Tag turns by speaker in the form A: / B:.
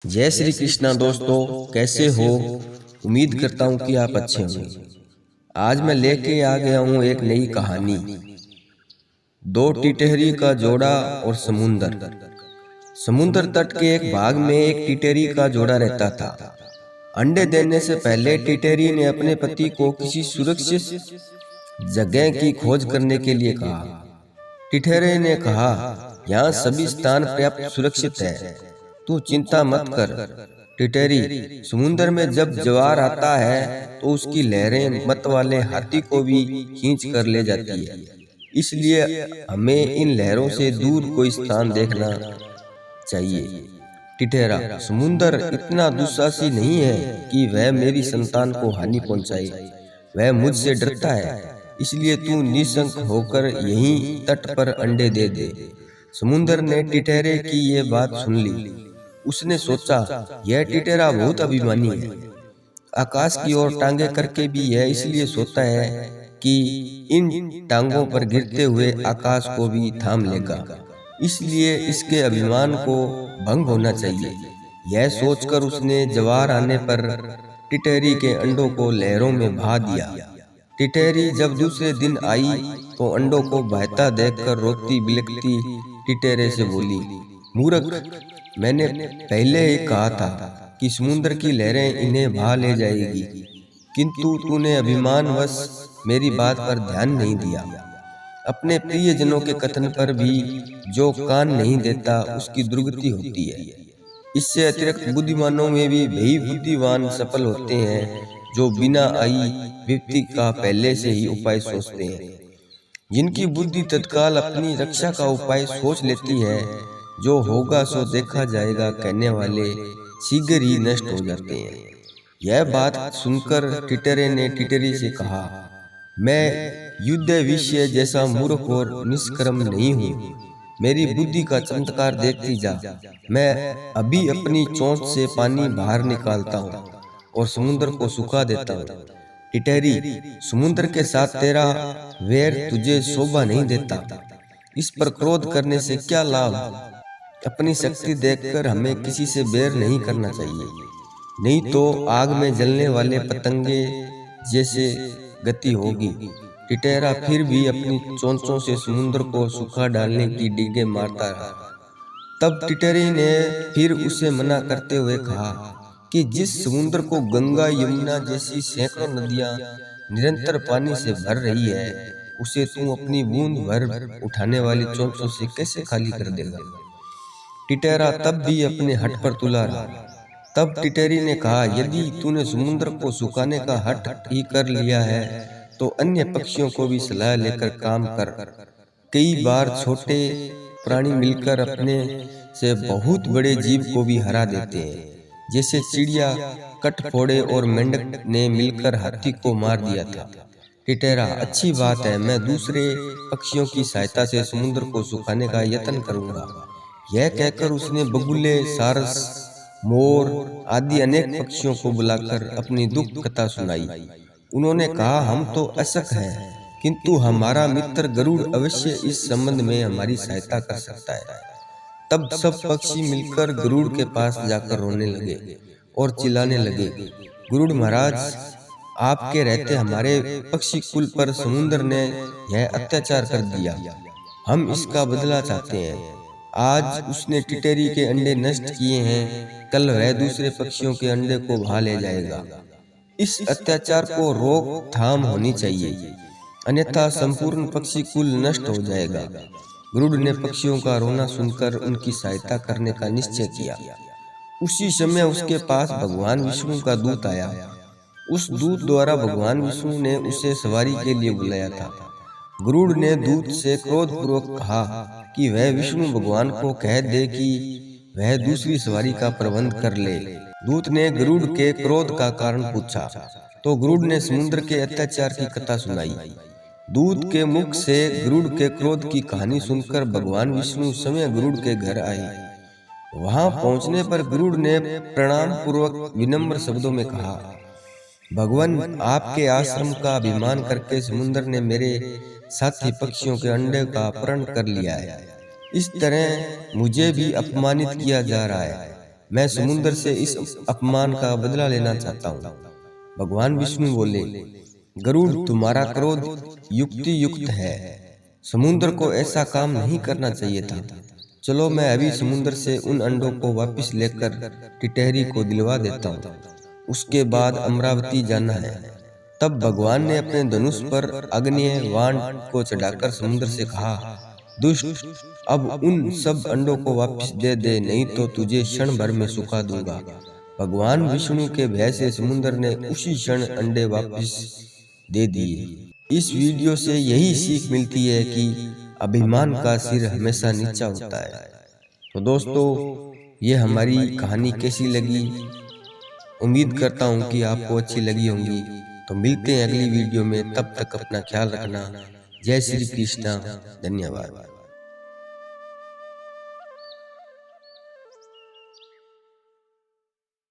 A: जय श्री कृष्णा दोस्तों, कैसे हो। उम्मीद करता हूँ कि आप अच्छे होंगे। आज मैं लेके आ गया हूँ एक नई कहानी, दो टिटहरी का जोड़ा और समुंदर। समुंदर तट के एक भाग में एक टिटहरी का जोड़ा रहता था। अंडे देने से पहले टिटहरी ने अपने पति को किसी सुरक्षित जगह की खोज करने के लिए कहा। टिटहरे ने कहा, यहाँ सभी स्थान पर्याप्त सुरक्षित है, तू चिंता मत कर। टिटहरी, समुद्र में जब ज्वार आता है तो उसकी लहरें मत वाले हाथी को भी खींच कर ले जाती है, इसलिए हमें इन लहरों से दूर कोई स्थान देखना चाहिए। टिटहरा, समुद्र इतना दुस्साहसी नहीं है कि वह मेरी संतान को हानि पहुंचाए। वह मुझसे डरता है, इसलिए तू निशंक होकर यहीं तट पर अंडे दे दे। समुंदर ने टिटहरे की ये बात सुन ली। उसने सोचा, यह टिटहरा बहुत अभिमानी है। आकाश की ओर टांगे करके भी यह इसलिए सोता है कि इन टांगों पर गिरते हुए आकाश को भी थाम लेगा, इसलिए इसके अभिमान को भंग होना चाहिए। यह सोचकर उसने ज्वार आने पर टिटहरी के अंडों को लहरों में बहा दिया। टिटहरी जब दूसरे दिन आई तो अंडों को बहता देखकर रोती बिलखती टिटहरे से बोली, मूर्ख, मैंने पहले ही कहा था कि समुद्र की लहरें इन्हें बहा ले जाएगी, किंतु तूने अभिमानवश मेरी बात पर ध्यान नहीं दिया। अपने प्रियजनों के कथन पर भी जो कान नहीं देता उसकी दुर्गति होती है। इससे अतिरिक्त बुद्धिमानों में भी वही बुद्धिमान सफल होते हैं जो बिना आई विपत्ति का पहले से ही उपाय सोचते हैं। जिनकी बुद्धि तत्काल अपनी रक्षा का उपाय सोच लेती है, जो होगा सो देखा जाएगा कहने वाले शीघ्र ही नष्ट हो जाते हैं। यह बात सुनकर टिटहरे ने टिटहरी से कहा, मैं युद्ध विषय जैसा मूर्ख और निष्कर्म नहीं हूँ। मेरी बुद्धि का चमत्कार देखती जा। मैं अभी अपनी चोंच से पानी बाहर निकालता हूँ और समुद्र को सुखा देता हूँ। टिटहरी, समुद्र के साथ तेरा वैर तुझे शोभा नहीं देता। इस पर क्रोध करने से क्या लाभ। अपनी शक्ति देखकर हमें किसी से बैर नहीं करना चाहिए, नहीं तो आग में जलने वाले पतंगे जैसे गति होगी। टिटहरा फिर भी अपनी चोंचों से समुद्र को सूखा डालने की डींगे मारता रहा। तब टिटहरी ने फिर उसे मना करते हुए कहा कि जिस समुद्र को गंगा यमुना जैसी सैकड़ों नदियां निरंतर पानी से भर रही है, उसे तू अपनी बूंद भर उठाने वाली चोंचों से कैसे खाली कर देगा। टिटहरा तब भी अपने हट पर तुला रहा। तब टिटहरी ने कहा, यदि तूने समुद्र को सुखाने का हट ही कर लिया है तो अन्य पक्षियों को भी सलाह लेकर काम कर। कई बार छोटे प्राणी मिलकर अपने से बहुत बड़े जीव को भी हरा देते हैं, जैसे चिड़िया, कटफोड़े और मेंढक ने मिलकर हाथी को मार दिया था। टिटहरा, अच्छी बात है, मैं दूसरे पक्षियों की सहायता से समुद्र को सुखाने का यत्न करूंगा। यह कहकर उसने बगुले, सारस, मोर आदि अनेक पक्षियों को बुलाकर अपनी दुख कथा सुनाई। उन्होंने कहा, हम तो अशक हैं, किंतु हमारा मित्र गरुड़ अवश्य इस संबंध में हमारी सहायता कर सकता है। तब सब पक्षी मिलकर गरुड़ के पास जाकर रोने लगे और चिल्लाने लगे, गरुड़ महाराज, आपके रहते हमारे पक्षी कुल पर समुद्र ने यह अत्याचार कर दिया। हम इसका बदला चाहते हैं। आज उसने टिटहरी के अंडे नष्ट किए हैं, कल वह दूसरे पक्षियों के अंडे को भा ले जाएगा। इस अत्याचार को रोकथाम होनी चाहिए, अन्यथा संपूर्ण पक्षी कुल नष्ट हो जाएगा। गरुड़ ने पक्षियों का रोना सुनकर उनकी सहायता करने का निश्चय किया। उसी समय उसके पास भगवान विष्णु का दूत आया। उस दूत द्वारा भगवान विष्णु ने उसे सवारी के लिए बुलाया था। गरुड़ ने दूत से क्रोधपूर्वक कहा कि वह विष्णु भगवान को कह दे कि वह दूसरी सवारी का प्रबंध कर ले। दूत ने गरुड़ के क्रोध का कारण पूछा तो गरुड़ ने समुद्र के अत्याचार की कथा सुनाई। दूत के मुख से गरुड़ के क्रोध की कहानी सुनकर भगवान विष्णु स्वयं गरुड़ के घर आए। वहां पहुंचने पर गरुड़ ने प्रणाम पूर्वक विनम्र शब्दों में कहा, भगवान, आपके आश्रम का अभिमान करके समुद्र ने मेरे साथी पक्षियों के अंडे का अपहरण कर लिया है। इस तरह मुझे भी अपमानित किया जा रहा है। मैं समुद्र से इस अपमान का बदला लेना चाहता हूँ। भगवान विष्णु बोले, गरुड़ तुम्हारा क्रोध युक्ति युक्त है, समुद्र को ऐसा काम नहीं करना चाहिए था। चलो मैं अभी समुद्र से उन अंडों को वापस लेकर टिटहरी को दिलवा देता हूँ, उसके बाद अमरावती जाना है। तब भगवान ने अपने धनुष पर अग्नि बाण को चढ़ाकर समुद्र से कहा, दुष्ट, अब उन सब अंडों को वापस दे दे, नहीं तो तुझे क्षण भर में सुखा दूंगा। भगवान विष्णु के भय से समुद्र ने उसी क्षण अंडे वापस दे दिए। इस वीडियो से यही सीख मिलती है कि अभिमान का सिर हमेशा नीचा होता है। तो दोस्तों, ये हमारी कहानी कैसी लगी? उम्मीद करता हूँ कि आपको अच्छी लगी होंगी। तो मिलते हैं अगली वीडियो में, तब तक अपना ख्याल रखना। जय श्री कृष्णा। धन्यवाद।